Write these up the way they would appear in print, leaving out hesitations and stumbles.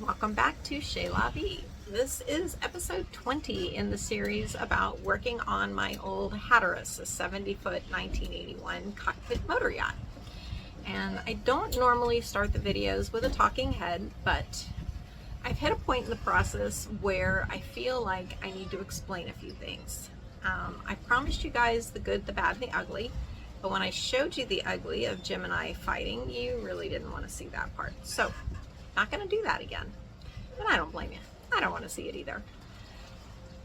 Welcome back to Chez La Vie. This is episode 20 in the series about working on my old Hatteras, a 70-foot 1981 cockpit motor yacht. And I don't normally start the videos with a talking head, but I've hit a point in the process where I feel like I need to explain a few things. I promised you guys the good, the bad, and the ugly, but when I showed you the ugly of Jim and I fighting, you really didn't want to see that part. So, not going to do that again. And I don't blame you. I don't want to see it either.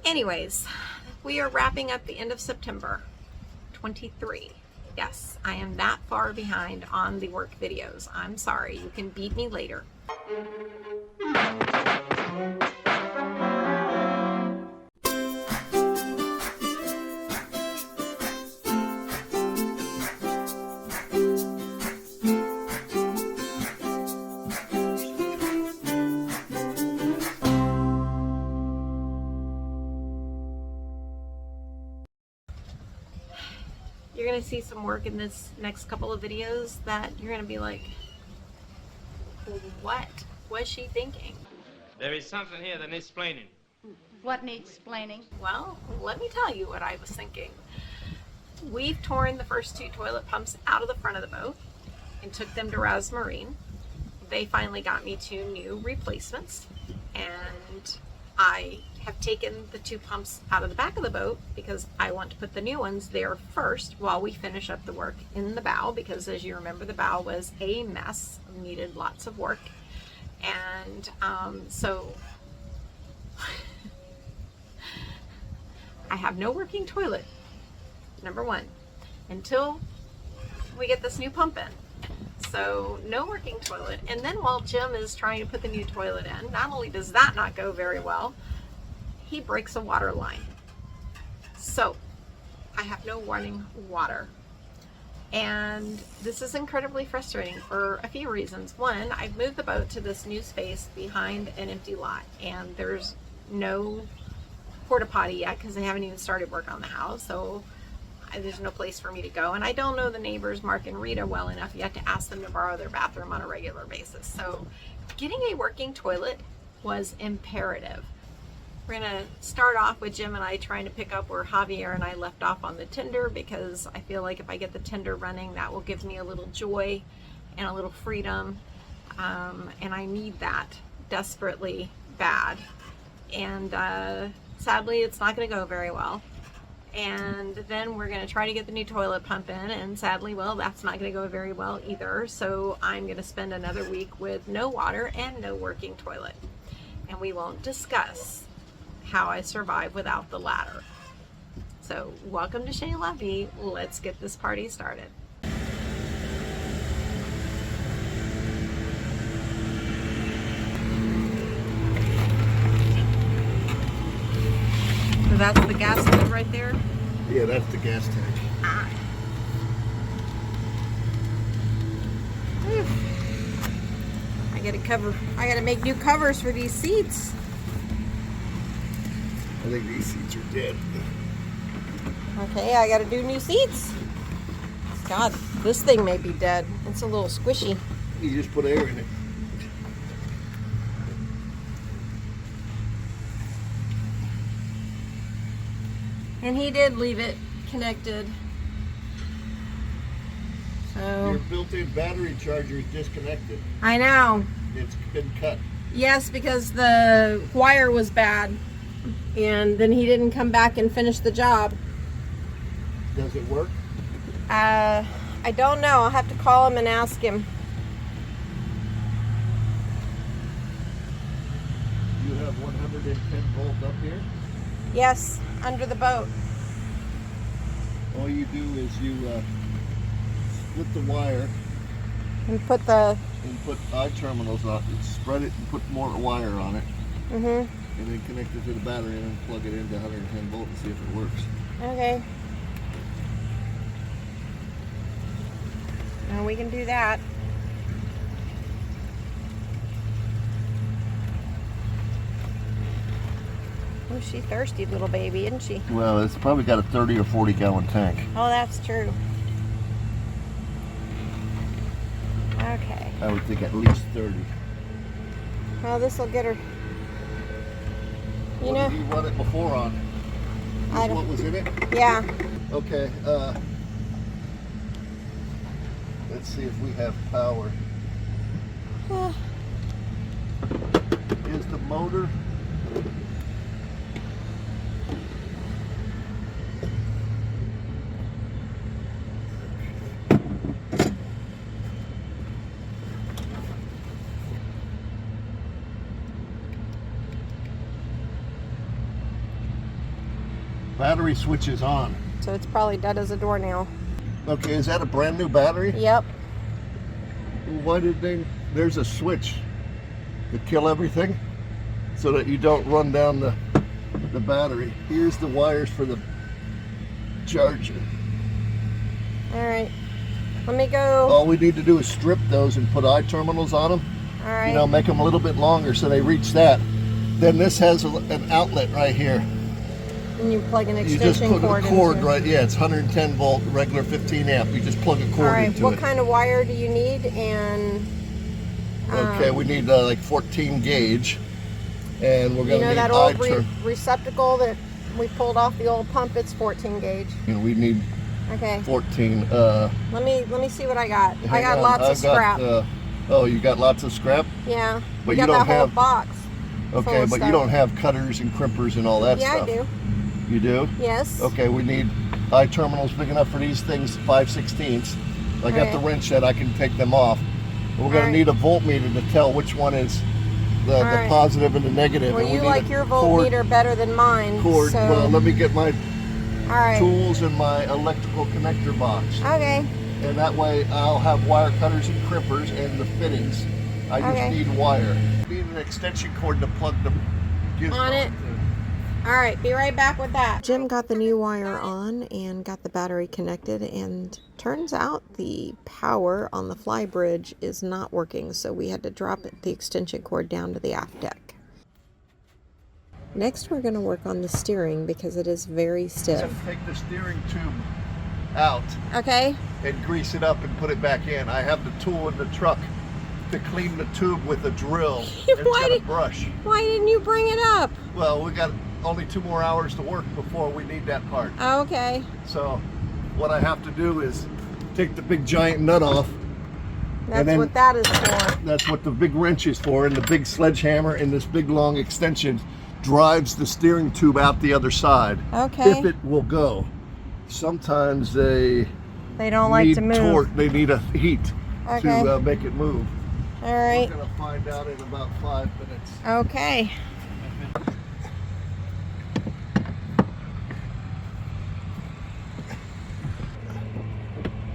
Anyways, we are wrapping up the end of September 23. Yes, I am that far behind on the work videos. I'm sorry. You can beat me later. You're going to see some work in this next couple of videos that you're going to be like, what was she thinking? There is something here that needs explaining. What needs explaining? Well, let me tell you what I was thinking. We've torn the first two toilet pumps out of the front of the boat and took them to Raz Marine. They finally got me two new replacements, and I have taken the two pumps out of the back of the boat because I want to put the new ones there first while we finish up the work in the bow, because as you remember, the bow was a mess, needed lots of work. And so I have no working toilet, number one, until we get this new pump in. So no working toilet. And then while Jim is trying to put the new toilet in, not only does that not go very well, he breaks a water line. So I have no running water. And this is incredibly frustrating for a few reasons. One, I've moved the boat to this new space behind an empty lot, and there's no porta potty yet because they haven't even started work on the house. So there's no place for me to go, and I don't know the neighbors Mark and Rita well enough yet to ask them to borrow their bathroom on a regular basis. So getting a working toilet was imperative. We're gonna start off with Jim and I trying to pick up where Javier and I left off on the tender, because I feel like if I get the tender running, that will give me a little joy and a little freedom, and I need that desperately bad. And sadly, it's not gonna go very well. And then we're going to try to get the new toilet pump in, and sadly, well, that's not going to go very well either. So I'm going to spend another week with no water and no working toilet, and we won't discuss how I survive without the latter. So welcome to Chez La Vie. Let's get this party started. So that's the gas tank right there? Yeah, that's the gas tank. Ah. I gotta make new covers for these seats. I think these seats are dead. Okay, I gotta do new seats. God, this thing may be dead. It's a little squishy. You just put air in it. And he did leave it connected. So Your built-in battery charger is disconnected. I know. It's been cut. Yes, because the wire was bad. And then he didn't come back and finish the job. Does it work? I don't know. I'll have to call him and ask him. You have 110 volt up here. Yes, under the boat. All you do is you split the wire And put the... and put eye terminals on it. Spread it and put more wire on it. Mm-hmm. And then connect it to the battery and then plug it into 110 volt and see if it works. Okay. Now we can do that. Oh, she's thirsty, little baby, isn't she? Well, it's probably got a 30 or 40 gallon tank. Oh, that's true. Okay. I would think at least 30. Well, this will get her. You What know, did you run it before on? I Is don't- what was in it? yeah. Okay, let's see if we have power. Is the motor? Battery switch is on. So it's probably dead as a doornail. Okay, is that a brand new battery? Yep. Why did they? There's a switch to kill everything so that you don't run down the battery. Here's the wires for the charger. All right. Let me go. All we need to do is strip those and put eye terminals on them. All right. You know, make them a little bit longer so they reach that. Then this has an outlet right here. And you plug an You just extension put cord a cord into. right. Yeah, it's 110 volt, regular 15 amp. You just plug a cord All right. into What it. kind of wire do you need? And Okay, we need like 14 gauge, and we're you gonna know need that eye old receptacle that we pulled off the old pump? It's 14 gauge. we need Okay. 14. Let me see what I got. I Hang got on, lots of I've got, scrap. oh, you got lots of scrap? Yeah. But We got you don't that whole have- box. Okay, full of but you stuff. don't have cutters and crimpers and all that Yeah, stuff. I do. You do? Yes. Okay, we need eye terminals big enough for these things, 5/16. I got Okay. the wrench that I can take them off. We're gonna Alright. need a voltmeter to tell which one is the Alright. positive and the negative. Well, and we you need like a your cord- voltmeter better than mine. Cord. So. Well, let me get my All right. tools and my electrical connector box. Okay. And that way I'll have wire cutters and crimpers and the fittings. I just Okay. need wire. Need an extension cord to plug the gizmo On it. into. All right, be right back with that. Jim got the new wire on and got the battery connected, and turns out the power on the fly bridge is not working, so we had to drop the extension cord down to the aft deck. Next, we're going to work on the steering because it is very So stiff. take the steering tube out Okay? and grease it up and put it back in. I have the tool in the truck to clean the tube with a drill. It's Why got a did- brush. Why didn't you bring it up? Well, we got only 2 more hours to work before we need that part. Okay. So what I have to do is take the big giant nut off. That's then- what that is for. That's what the big wrench is for, and the big sledgehammer and this big long extension drives the steering tube out the other side. Okay. If it will go. Sometimes they They don't like need to move. torque. They need a heat Okay. to make it move. All right. We're gonna find out in about 5 minutes. Okay.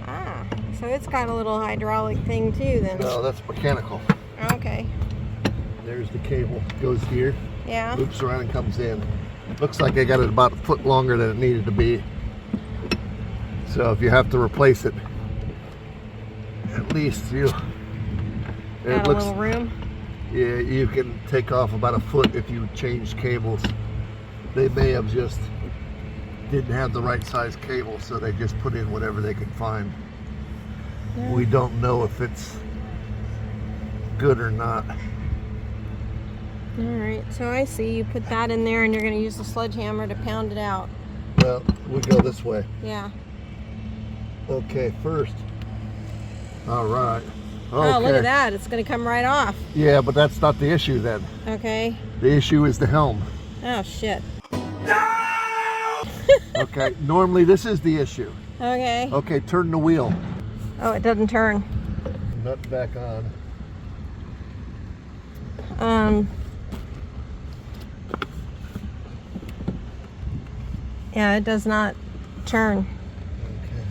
Ah, so it's got a little hydraulic thing too then. No, that's mechanical. Okay. There's the cable. Goes here, Yeah. loops around and comes in. Looks like I got it about a foot longer than it needed to be. So if you have to replace it, at least you. It Got a looks. little room. Yeah, you can take off about a foot if you change cables. They may have just didn't have the right size cable, so they just put in whatever they could find. Yeah. We don't know if it's good or not. All right. So I see you put that in there, and you're going to use the sledgehammer to pound it out. Well, we go this way. Yeah. Okay, first. All right. Okay. Oh, look at that! It's going to come right off. Yeah, but that's not the issue then. Okay. The issue is the helm. Oh shit. Okay, normally this is the issue. Okay. Okay, turn the wheel. Oh, it doesn't turn. Nut back on. Yeah, it does not turn. Okay.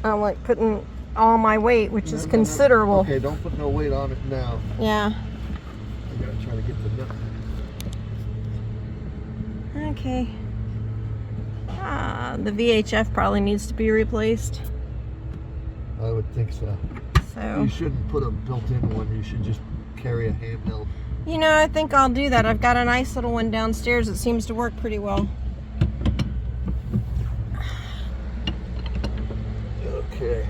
I'm like putting all my weight, which is considerable. Okay, don't put no weight on it now. Yeah. I gotta try to get the nut. Okay. The VHF probably needs to be replaced. I would think so. So, You shouldn't put a built-in one. You should just carry a handheld. you know, I think I'll do that. I've got a nice little one downstairs that seems to work pretty well. Okay.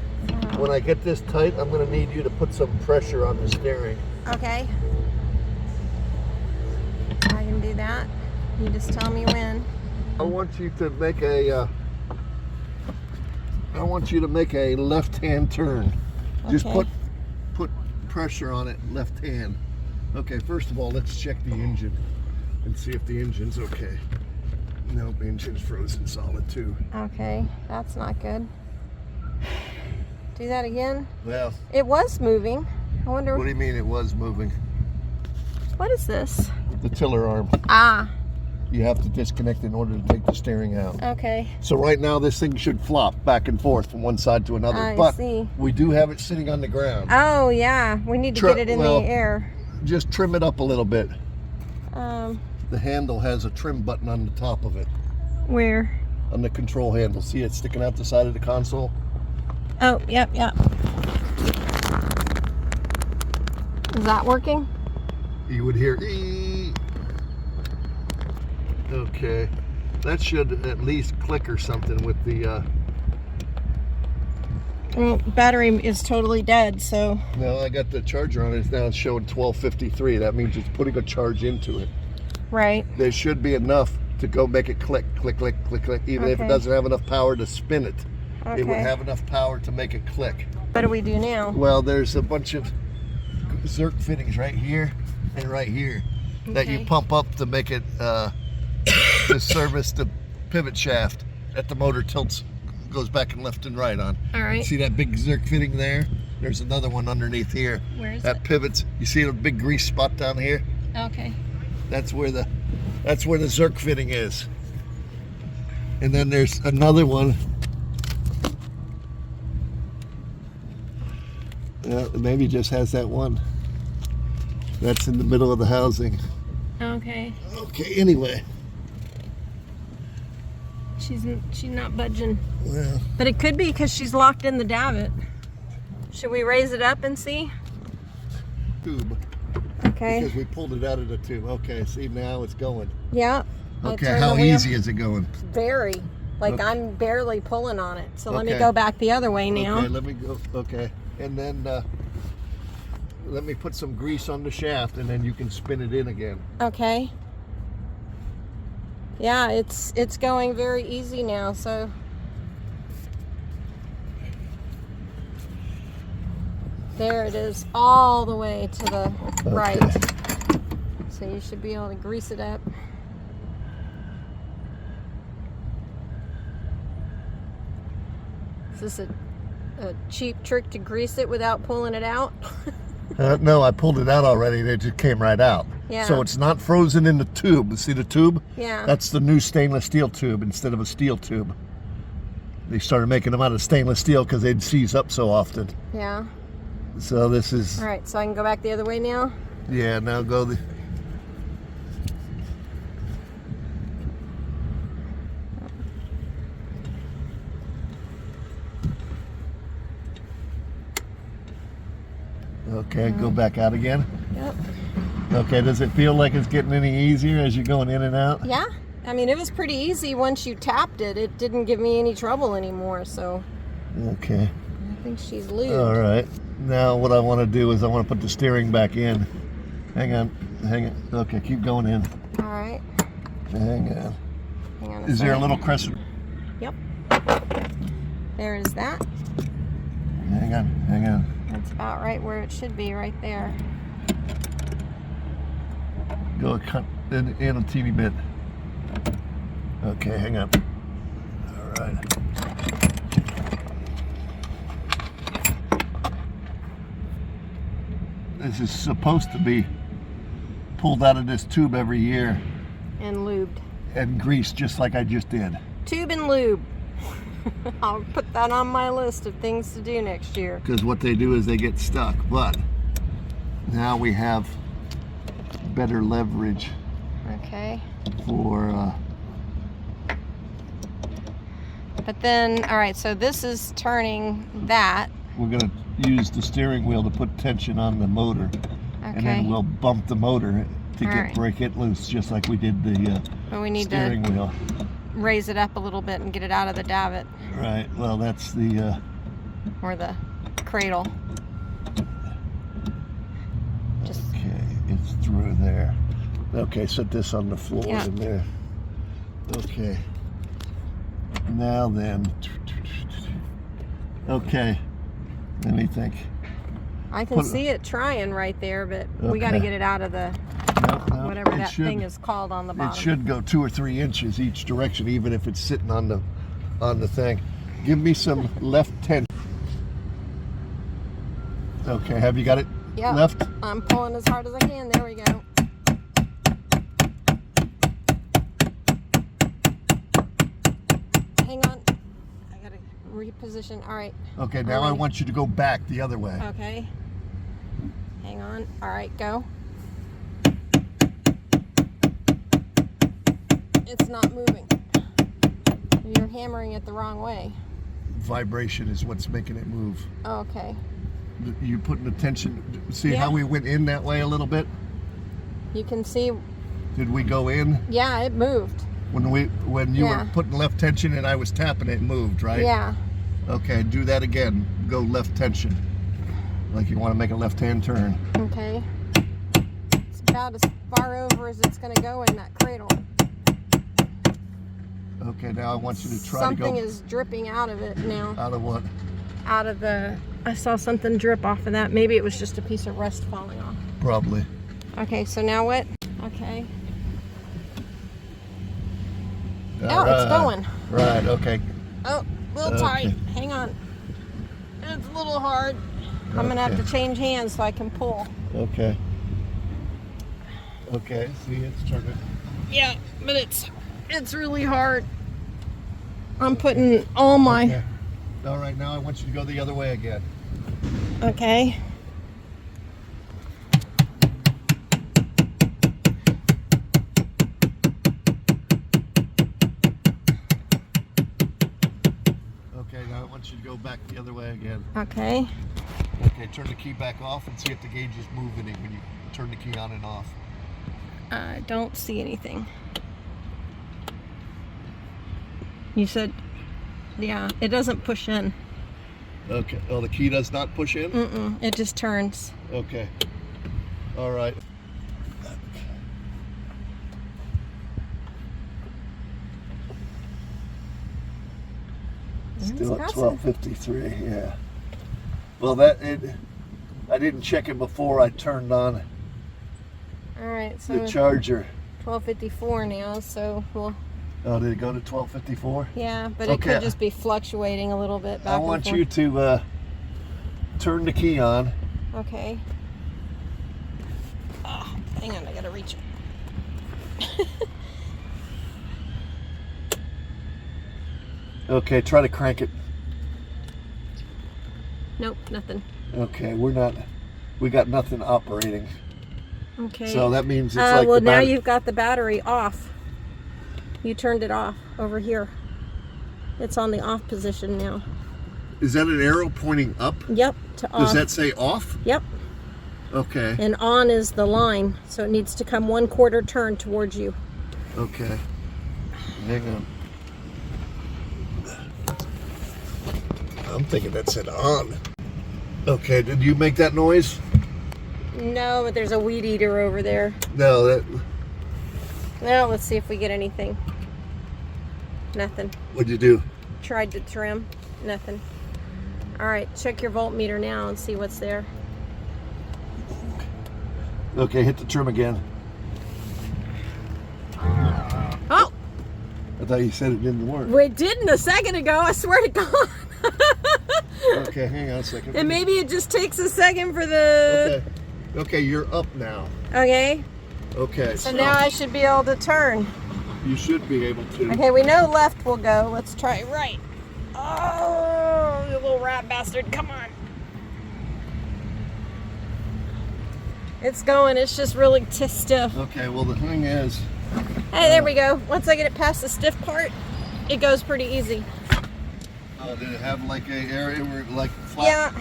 When I get this tight, I'm gonna need you to put some pressure on the steering. Okay. that. You just tell me when. I want you to make a left-hand turn. Just Okay. put pressure on it, left hand. Okay, first of all, let's check the engine and see if the engine's okay. Nope, engine's frozen solid too. Okay, that's not good. Do that again. Well, It was moving. I wonder. what do you mean it was moving? What is this? The tiller arm. Ah, You have to disconnect in order to take the steering out. okay. So right now this thing should flop back and forth from one side to another, I but see. we do have it sitting on the ground. Oh yeah, we need to get it in well, the air. Just trim it up a little bit. Um, The handle has a trim button on the top of it, where? on the control handle. See it sticking out the side of the console? Oh, yep. Is that working? You would hear ee. Okay, that should at least click or something with the Well, battery is totally dead, so. now I got the charger on it. Now it's showing 1253. That means it's putting a charge into it. Right. There should be enough to go make it click, click, click, click, click. Even if it Okay. doesn't have enough power to spin it, it would Okay. have enough power to make it click. What do we do now? Well, there's a bunch of Zerk fittings right here and right here that you Okay. pump up to make it to service the pivot shaft that the motor tilts, goes back and left and right on. All right. See that big Zerk fitting there? There's another one underneath here. Where is that pivots. You see the big grease spot down here? Okay. That's where the Zerk fitting is. And then there's another one. Maybe it just has that one. That's in the middle of the housing. Okay. Okay, anyway. She's not budging. Well, But it could be because she's locked in the davit. Should we raise it up and see? tube. Okay. Because we pulled it out of the tube. Okay, see now it's going. Yeah. I Okay, turned how the wheel. easy is it going? Very. Like Okay. I'm barely pulling on it. So let me Okay. go back the other way now. Okay, let me go. Okay, and then let me put some grease on the shaft, and then you can spin it in again. Okay. Yeah, it's going very easy now, so. There it is, all the way to the right. So you should be able to grease it up. Is this a cheap trick to grease it without pulling it out? No, I pulled it out already. It just came right out. Yeah. So it's not frozen in the tube. See the tube? Yeah. That's the new stainless steel tube instead of a steel tube. They started making them out of stainless steel because they'd seize up so often. Yeah. So this is, All right, so I can go back the other way now? yeah, now go the, okay, go back out again. Yep. Okay, does it feel like it's getting any easier as you're going in and out? Yeah. I mean, it was pretty easy once you tapped it. It didn't give me any trouble anymore, so Okay. I think she's lubed. All right. Now what I want to do is I want to put the steering back in. Hang on. Okay, keep going in. All right. Hang on. Hang on a Is there a second. little crescent? Yep. There is that. Hang on. That's about right where it should be, right there. Go cut in a teeny bit. Okay, hang on. All right. This is supposed to be pulled out of this tube every year And lubed. and greased just like I just did. Tube and lube. I'll put that on my list of things to do next year. Because what they do is they get stuck. But now we have better leverage Okay. for But then, all right, so this is turning that. we're going to use the steering wheel to put tension on the motor. And Okay. then we'll bump the motor to All right. break it loose, just like we did the But we need steering to wheel. raise it up a little bit and get it out of the davit Right. Well, that's the or the cradle. Just okay. It's through there. Okay, set this on the floor Yeah. in there. Okay. Now then. Okay. Let me think. I can Put- see it trying right there, but we got to Okay. get it out of the No, whatever it that should- thing is called on the bottom. It should go 2 or 3 inches each direction, even if it's sitting on the thing. Give me some left tension. Okay, have you got it Yeah. left? I'm pulling as hard as I can. There we go. Hang on. I gotta reposition. All right. Okay, now I Alright. want you to go back the other way. Okay. Hang on. All right, go. It's not moving. You're hammering it the wrong way. Vibration is what's making it move. Okay. You putting the tension, see Yeah. how we went in that way a little bit? You can see, Did we go in? yeah, it moved. When you Yeah. were putting left tension and I was tapping it moved, right? Yeah. Okay, do that again. Go left tension. Like you want to make a left-hand turn. Okay. It's about as far over as it's going to go in that cradle. Okay, now I want you to try Something to go is dripping out of it now. out of what? Out of the, I saw something drip off of that. Maybe it was just a piece of rust falling off. Probably. Okay, so now what? Okay. Oh, All it's right. going. Right, okay. Oh, a little Okay. tight. Hang on. It's a little hard. I'm going to have Okay. to change hands so I can pull. Okay. Okay, see, it's turning. Yeah, but it's really hard. I'm putting all my... Okay. All right, now I want you to go the other way again. Okay. Okay, now I want you to go back the other way again. Okay. Okay, turn the key back off and see if the gauge is moving when you turn the key on and off. I don't see anything. You said, yeah, it doesn't push in. Okay. Oh, the key does not push in? Mm-mm, it just turns. Okay. All right. Still at Impressive. 12:53. Yeah. Well, I didn't check it before I turned on All right, so the charger. 12:54 now, so we'll, Oh, did it go to 12:54? yeah, but it Okay. could just be fluctuating a little bit back I and want forth. you to turn the key on. Okay. Oh, hang on, I gotta reach it. Okay, try to crank it. Nope, nothing. Okay, we got nothing operating. Okay. So that means it's like well, the now battery. you've got the battery off. You turned it off over here. It's on the off position now. Is that an arrow pointing up? Yep, to off. Does that say off? Yep. Okay. And on is the line, so it needs to come 1/4 turn towards you. Okay. Hang on. I'm thinking that said on. Okay, did you make that noise? No, but there's a weed eater over there. No, that. Now let's see if we get anything. Nothing. What'd you do? Tried to trim. Nothing. All right, check your voltmeter now and see what's there. Okay, hit the trim again. Oh, I thought you said it didn't work. we didn't a second ago. I swear to God. Okay, hang on a second. And maybe it just takes a second for the. Okay. Okay, you're up now. Okay. Okay. So now I should be able to turn. You should be able to. Okay, we know left will go. Let's try right. Oh, you little rat bastard. Come on. It's going. It's just really stiff. Okay, well the thing is, Hey, there we go. Once I get it past the stiff part, it goes pretty easy. did it have like a area where like flat?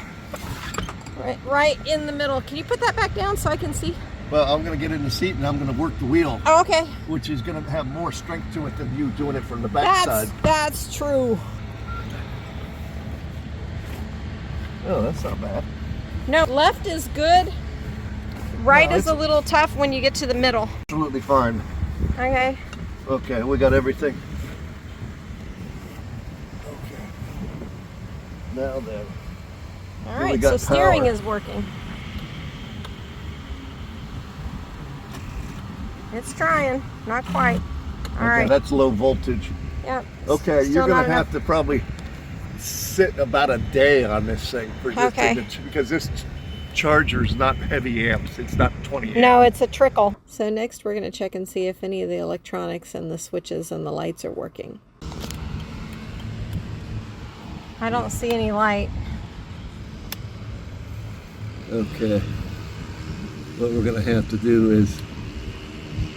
Yeah. Right in the middle. Can you put that back down so I can see? Well, I'm gonna get in the seat and I'm gonna work the wheel, Oh, okay. which is gonna have more strength to it than you doing it from the back side. That's true. Oh, that's not bad. No, left is good. Right No, is a little tough when you get to the middle. Absolutely fine. Okay. Okay, we got everything. Okay. Now then. All we right, got so steering power. is working. It's trying, not quite. All Okay, right. that's low voltage. Yep. Okay, Still you're gonna not have to probably sit about a day on this thing for this Okay. thing because this charger's not heavy amps. It's not 20 amps. No, it's a trickle. So next we're going to check and see if any of the electronics and the switches and the lights are working. I don't see any light. Okay. What we're gonna have to do is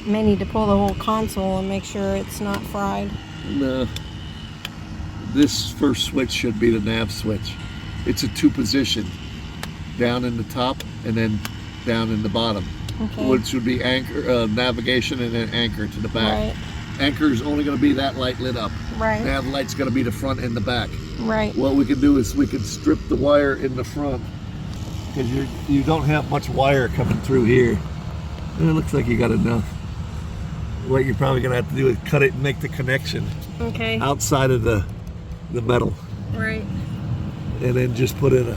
May need to pull the whole console and make sure it's not fried. no. This first switch should be the nav switch. It's a 2-position, down in the top and then down in the bottom. Okay. Which would be anchor, navigation, and then anchor to the back. Right. Anchor is only going to be that light lit up. Right. Nav light's going to be the front and the back. Right. What we can do is we can strip the wire in the front because you don't have much wire coming through here. And it looks like you got enough. What you're probably going to have to do is cut it and make the connection Okay. outside of the metal, Right. and then just put in a.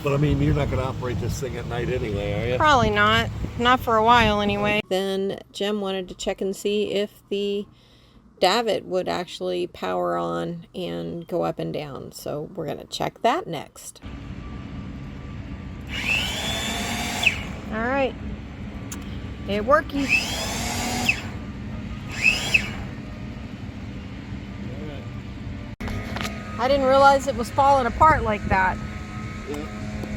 But I mean, you're not going to operate this thing at night anyway, are you? Probably not. Not for a while anyway. Then Jim wanted to check and see if the davit would actually power on and go up and down. So we're going to check that next. All right. It working. I didn't realize it was falling apart like that. Yeah,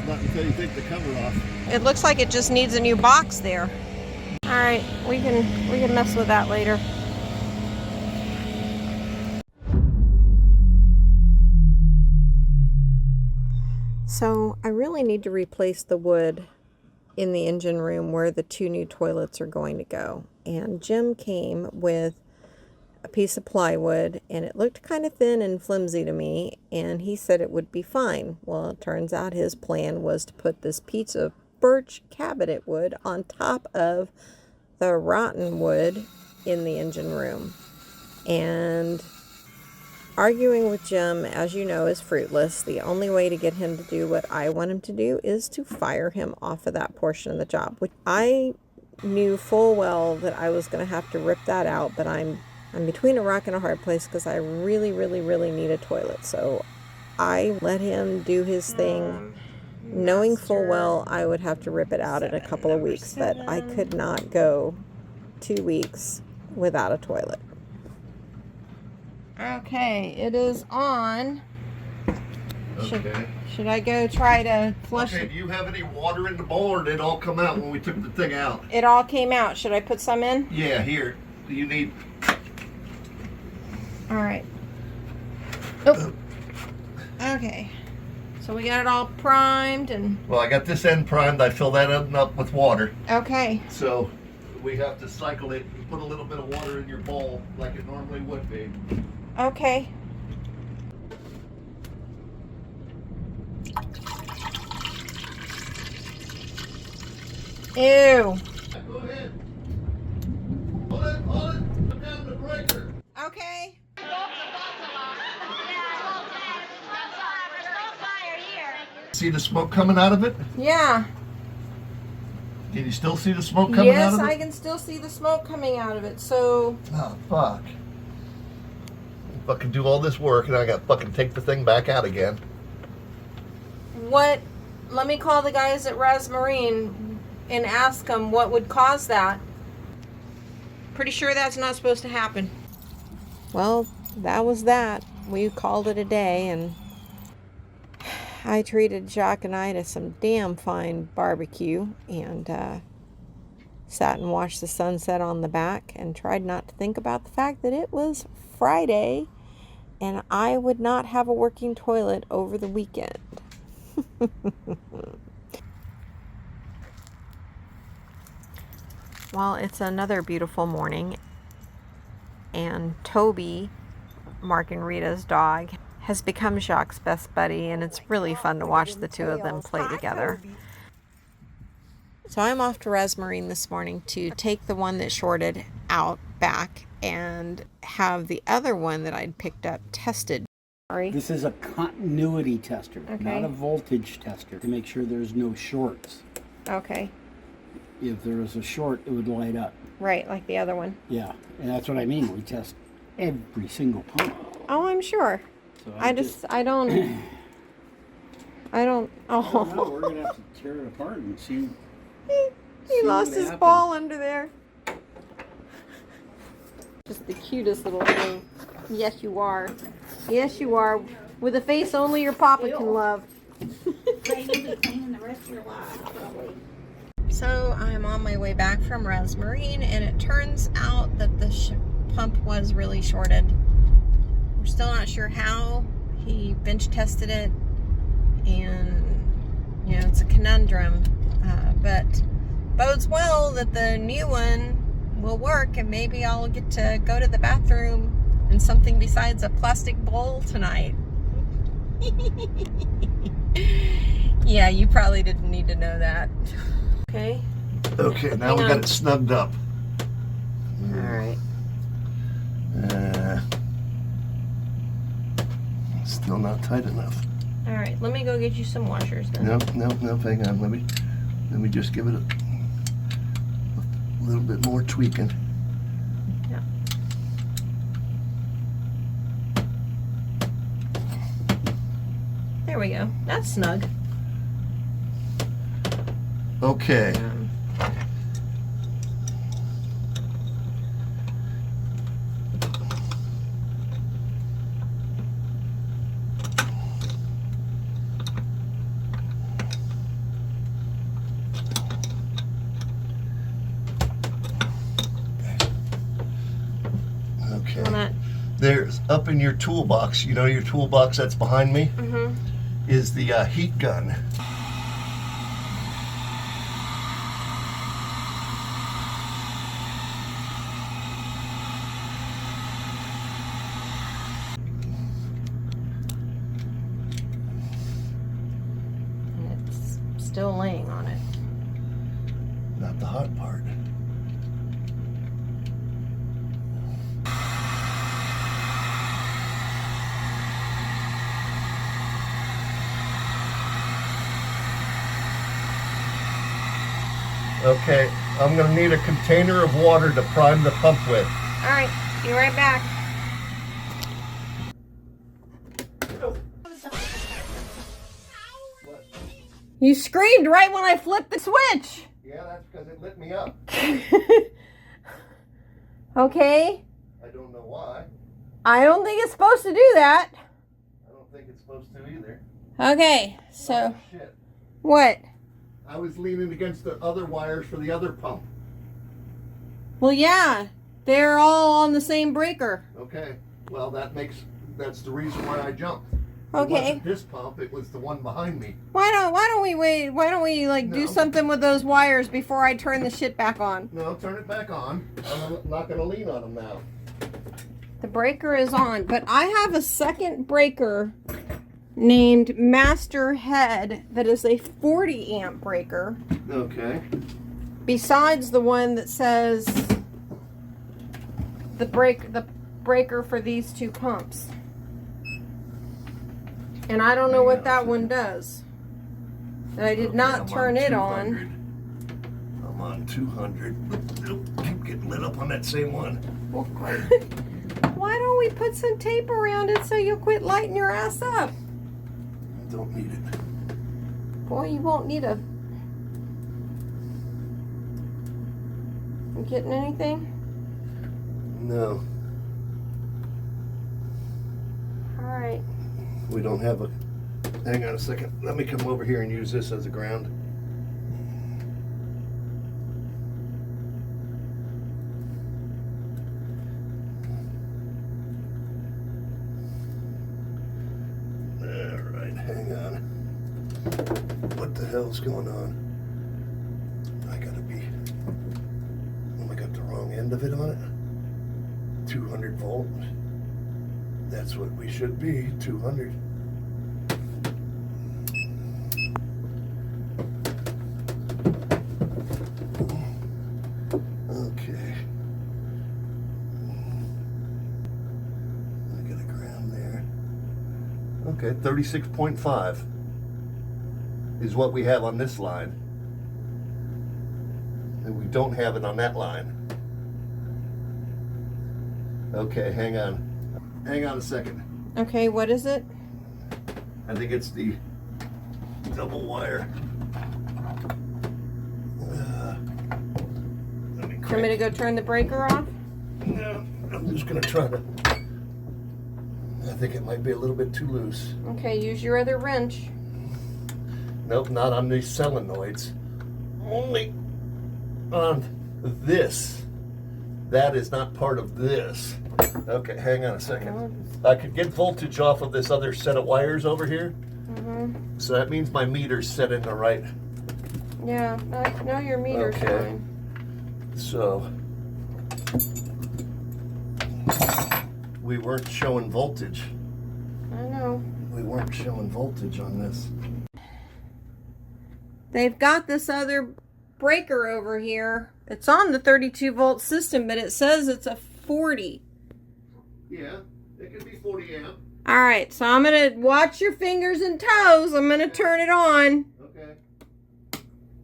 not until you take the cover off. It looks like it just needs a new box there. All right, we can mess with that later. So I really need to replace the wood in the engine room where the 2 new toilets are going to go. And Jim came with a piece of plywood, and it looked kind of thin and flimsy to me, and he said it would be fine. Well, it turns out his plan was to put this piece of birch cabinet wood on top of the rotten wood in the engine room. And arguing with Jim, as you know, is fruitless. The only way to get him to do what I want him to do is to fire him off of that portion of the job, which I knew full well that I was going to have to rip that out, but I'm between a rock and a hard place because I really, really, really need a toilet. So I let him do his thing, knowing full well I would have to rip it out in a couple of weeks, but I could not go 2 weeks without a toilet. Okay, it is on. Okay. Should I go try to flush Okay, it? do you have any water in the bowl, or did it all come out when we took the thing out? It all came out. Should I put some in? Yeah, here. You need. All right. Oh. Okay. So we got it all primed and... Well, I got this end primed. I fill that end up with water. Okay. So we have to cycle it and put a little bit of water in your bowl like it normally would be. Okay. Ew. Go ahead. Hold it. Put down the breaker. Okay. See the smoke coming out of it? Yeah. Can you still see the smoke coming out Yes, of it? I can still see the smoke coming out of it. So, Oh, fuck. Fucking do all this work and I got to fucking take the thing back out again. what? Let me call the guys at Marine and ask them what would cause that. Pretty sure that's not supposed to happen. Well, that was that. We called it a day, and I treated Jacques and I to some damn fine barbecue, and sat and watched the sunset on the back and tried not to think about the fact that it was Friday and I would not have a working toilet over the weekend. Well, it's another beautiful morning, and Toby, Mark and Rita's dog, has become Jacques' best buddy, and it's really fun to watch the two of them play together. So I'm off to Resmarine this morning to take the one that shorted out back and have the other one that I'd picked up tested. Sorry. This is a continuity tester, Okay. not a voltage tester, to make sure there's no shorts. Okay. If there was a short, it would light up. Right, like the other one. Yeah, and that's what I mean. We test every single pump. Oh, I'm sure. So I don't. I don't. No, Oh. we're gonna have to tear it apart and see. He see lost what his happened. ball under there. Just the cutest little thing. Yes, you are. Yes, you are. With a face only your papa can love. So I'm on my way back from Resmarine, and it turns out that the pump was really shorted. We're still not sure how. He bench tested it, and you know, it's a conundrum, but bodes well that the new one will work, and maybe I'll get to go to the bathroom in something besides a plastic bowl tonight. Yeah, you probably didn't need to know that. Okay. Okay, now Hang we on. got it snugged up. All right. Still not tight enough. All right. Let me go get you some washers then. No, hang on. Let me just give it a little bit more tweaking. Yeah. There we go. That's snug. Okay. Okay. On that. There's up in your toolbox, you know your toolbox that's behind me, is the heat gun. And it's still laying on it. Not the hot part. Okay, I'm gonna need a container of water to prime the pump with. All right. Be right back. You screamed right when I flipped the switch. Yeah, that's because it lit me up. Okay. I don't know why. I don't think it's supposed to do that. I don't think it's supposed to either. Okay. So, Oh, shit. what? I was leaning against the other wires for the other pump. Well, yeah. They're all on the same breaker. Okay, well that's the reason why I jumped. It Okay. wasn't this pump, it was the one behind me. Why don't we wait? Why don't we like do No. something with those wires before I turn the shit back on? No, turn it back on. I'm not gonna lean on them now. The breaker is on, but I have a second breaker named Master Head that is a 40 amp breaker Okay. besides the one that says the breaker for these two pumps. And I don't know what that one does. And I did not I'm turn it on. 200. I'm on 200. Oop, keep getting lit up on that same one. Why don't we put some tape around it so you'll quit lighting your ass up? Don't need it. Boy, you won't need a... You getting anything? No, Alright. we don't have a... Hang on a second. Let me come over here and use this as a ground. Alright, hang on. What the hell's going on? I gotta be... Oh, I got the wrong end of it on it. 200 volt. That's what we should be, 200. Okay. I got a gram there. Okay, 36.5 is what we have on this line. And we don't have it on that line. Okay, hang on. Hang on a second. Okay, what is it? I think it's the double wire. Let me You want me to go turn the breaker off? No, I'm just gonna try to. I think it might be a little bit too loose. Okay, use your other wrench. Nope, not on these solenoids. Only on this. That is not part of this. Okay, hang on a second. I could get voltage off of this other set of wires over here. So that means my meter's set in the right. Yeah, I know your meter's Okay. fine. So we weren't showing voltage. I know. We weren't showing voltage on this. They've got this other breaker over here. It's on the 32 volt system, but it says it's a 40. Yeah, it could be 40 amp. All right, so I'm going to watch your fingers and toes. I'm going to turn it on. Okay.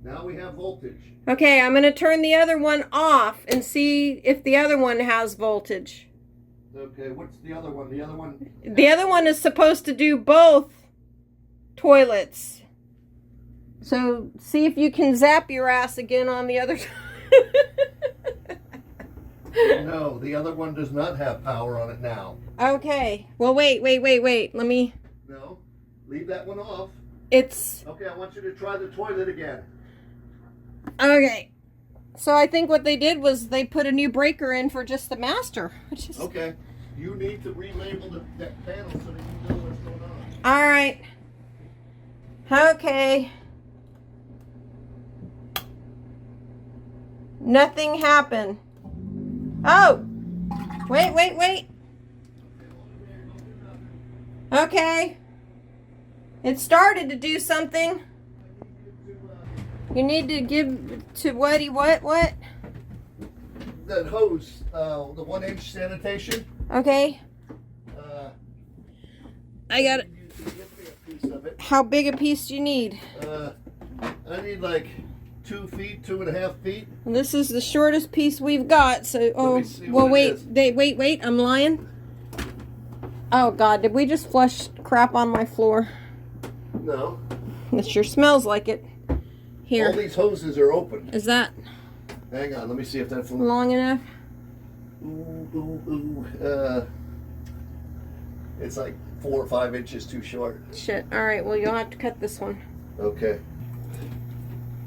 Now we have voltage. Okay, I'm going to turn the other one off and see if the other one has voltage. Okay, what's the other one? The other one? The other one is supposed to do both toilets. So see if you can zap your ass again on the other. No, the other one does not have power on it now. Okay. Well, wait. Let me. No, leave that one off. It's Okay, I want you to try the toilet again. okay. So I think what they did was they put a new breaker in for just the master. Which is... Okay, you need to relabel that panel so that you know what's going on. All right. Okay. Nothing happened. Oh! Wait. Okay. It started to do something. You need to give to what? That hose, the 1-inch sanitation. Okay. I got it. You give me a piece of it. How big a piece do you need? I need like 2 feet, 2.5 feet. And this is the shortest piece we've got, so me see what it is. wait, I'm lying. Oh god, did we just flush crap on my floor? No. It sure smells like it. All Here. these hoses are open. Is that Hang on, let me see if that's long enough? It's like 4 or 5 inches too short. Shit. Alright, well you'll have to cut this one. Okay.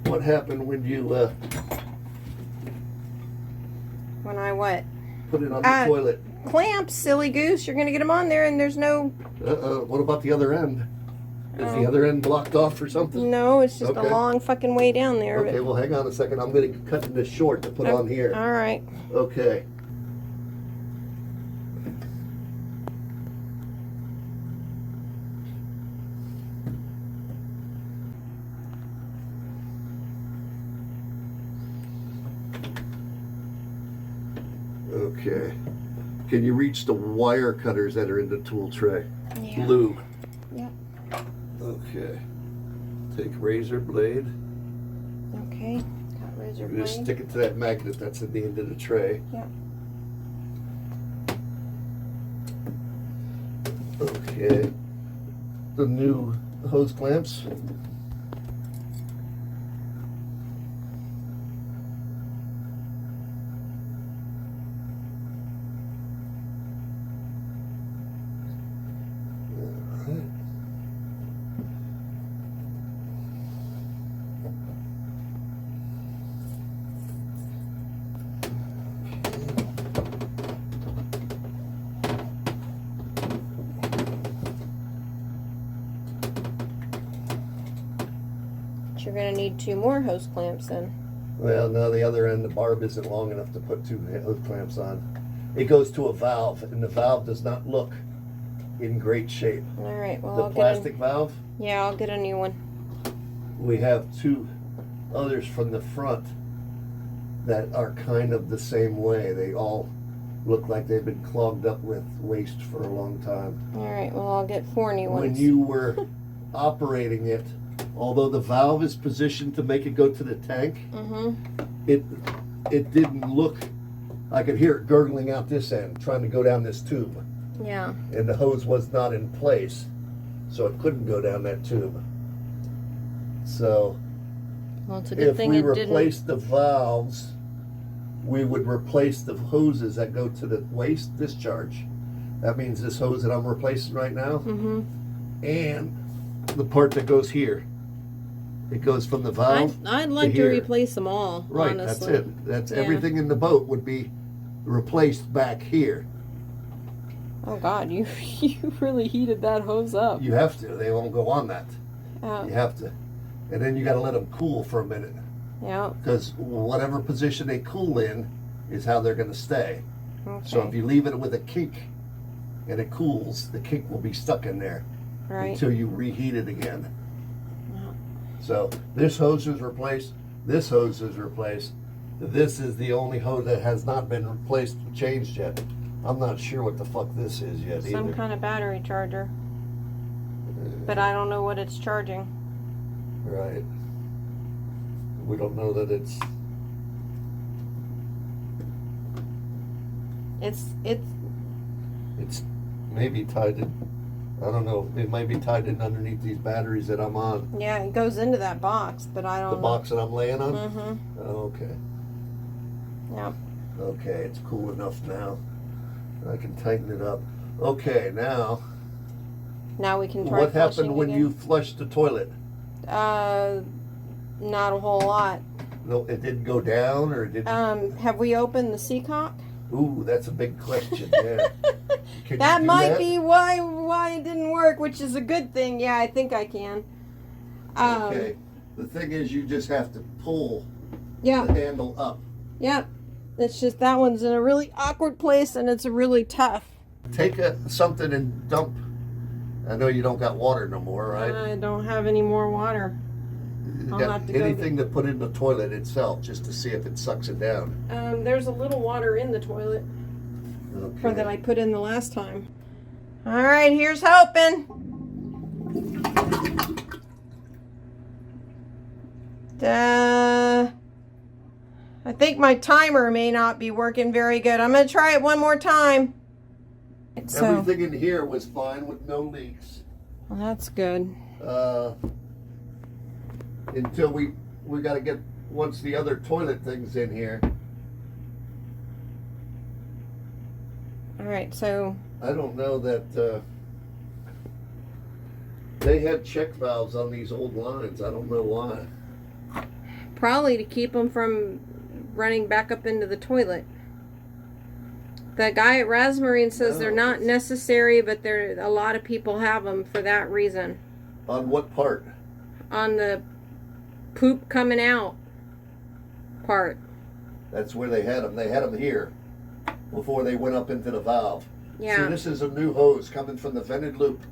What happened when you When I what? put it on the toilet? Clamps, silly goose. You're gonna get them on there and there's no... What about the other end? Is the other end blocked off or something? No, it's just Okay. a long fucking way down there. Okay, well hang on a second. I'm going to cut this short to put on here. Alright. Okay. Okay. Can you reach the wire cutters that are in the tool tray? Yeah. Blue. Yep. Okay. Take razor blade. Okay. Got razor You just blade. stick it to that magnet that's at the end of the tray. Yep. Okay. The new hose clamps. Alright. You're gonna need 2 more hose clamps then. Well, no, the other end, the barb isn't long enough to put 2 hose clamps on. It goes to a valve, and the valve does not look in great shape. All right. Well, The I'll plastic valve, Yeah, I'll get a new one. we have 2 others from the front that are kind of the same way. They all look like they've been clogged up with waste for a long time. All right, well, I'll get 4 new ones. When you were operating it, although the valve is positioned to make it go to the tank, it didn't look. I could hear it gurgling out this end, trying to go down this tube. Yeah. And the hose was not in place, so it couldn't go down that tube. So Well, it's a good if thing we it didn't. replace the valves, we would replace the hoses that go to the waste discharge. That means this hose that I'm replacing right now, and the part that goes here. It goes from the valve. I'd like to here. replace them all. Right, honestly. that's it. That's Yeah. everything in the boat would be replaced back here. Oh God, you really heated that hose up. You have to. They won't go on that. Oh, You have to. And then you got to let them cool for a minute. yeah. Because whatever position they cool in is how they're going to stay. Okay. So if you leave it with a kink and it cools, the kink will be stuck in there Right. until you reheat it again. Yeah. So this hose is replaced. This hose is replaced. This is the only hose that has not been replaced, changed yet. I'm not sure what the fuck this is yet Some either. kind of battery charger, but I don't know what it's charging. Right. We don't know that it's. It's maybe tied in. I don't know. It might be tied in underneath these batteries that I'm on. Yeah, it goes into that box, but I don't The know. box that I'm laying on? Mm-hmm. Oh, okay. Yeah. Okay, it's cool enough now. I can tighten it up. Okay, now, Now we can try what happened flushing when again. you flushed the toilet? Not a whole lot. No, it didn't go down, or it didn't? Have we opened the seacock? Ooh, that's a big question, yeah. Can That you do might that? be why it didn't work, which is a good thing. Yeah, I think I can. Okay. The thing is, you just have to pull Yeah, the handle up. yeah. It's just that one's in a really awkward place and it's really tough. Take something and dump. I know you don't got water no more, right? I don't have any more water. You I'll got have to go anything to put in the toilet itself, just to see if it sucks it down. There's a little water in the toilet Okay. that I put in the last time. All right, here's hoping. I think my timer may not be working very good. I'm going to try it one more time. So, Everything in here was fine with no leaks. well, that's good. Until we got to get, once the other toilet thing's in here. All right, so I don't know that they had check valves on these old lines. I don't know why. probably to keep them from running back up into the toilet. The guy at Rasmarine says they're not necessary, but a lot of people have them for that reason. On what part? On the poop coming out part. That's where they had them. They had them here before they went up into the valve. Yeah. See, this is a new hose coming from the vented loop.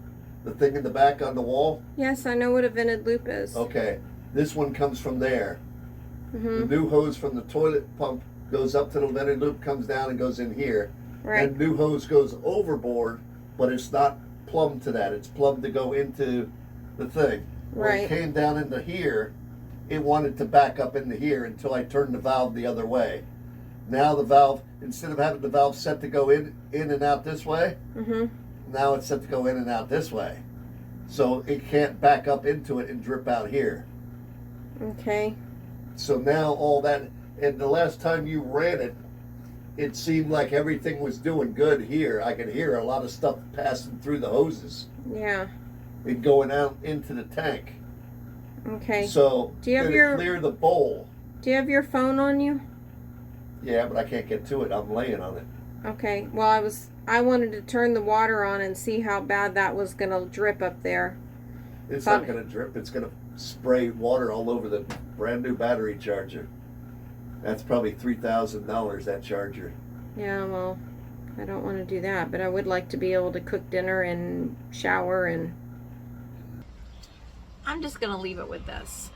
The thing in the back on the wall? Yes, I know what a vented loop is. Okay. This one comes from there. Mm-hmm. The new hose from the toilet pump goes up to the vented loop, comes down and goes in here. Right. And new hose goes overboard, but it's not plumbed to that. It's plumbed to go into the thing. When Right. it came down into here, it wanted to back up into here until I turned the valve the other way. Now the valve, instead of having the valve set to go in and out this way, Mm-hmm. now it's set to go in and out this way. So it can't back up into it and drip out here. Okay. So now all that, and the last time you ran it, it seemed like everything was doing good here. I could hear a lot of stuff passing through the hoses Yeah. and going out into the tank. Okay. So Do you have to your- clear the bowl. Do you have your phone on you? Yeah, but I can't get to it. I'm laying on it. Okay. Well, I wanted to turn the water on and see how bad that was gonna drip up there. It's But- not going to drip. It's going to spray water all over the brand new battery charger. That's probably $3,000, that charger. Yeah. Well, I don't want to do that, but I would like to be able to cook dinner and shower and. I'm just gonna leave it with this.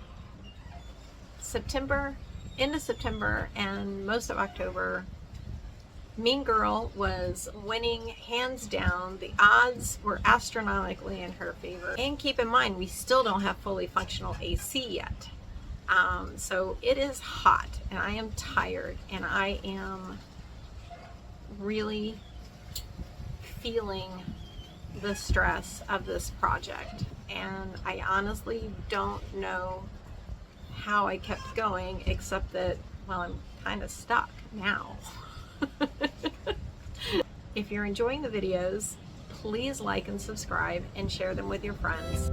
September end of September and most of October, Mean Girl was winning hands down. The odds were astronomically in her favor. And keep in mind, we still don't have fully functional AC yet. So it is hot and I am tired and I am really feeling the stress of this project. And I honestly don't know how I kept going, except that, well, I'm kind of stuck now. If you're enjoying the videos, please like and subscribe and share them with your friends.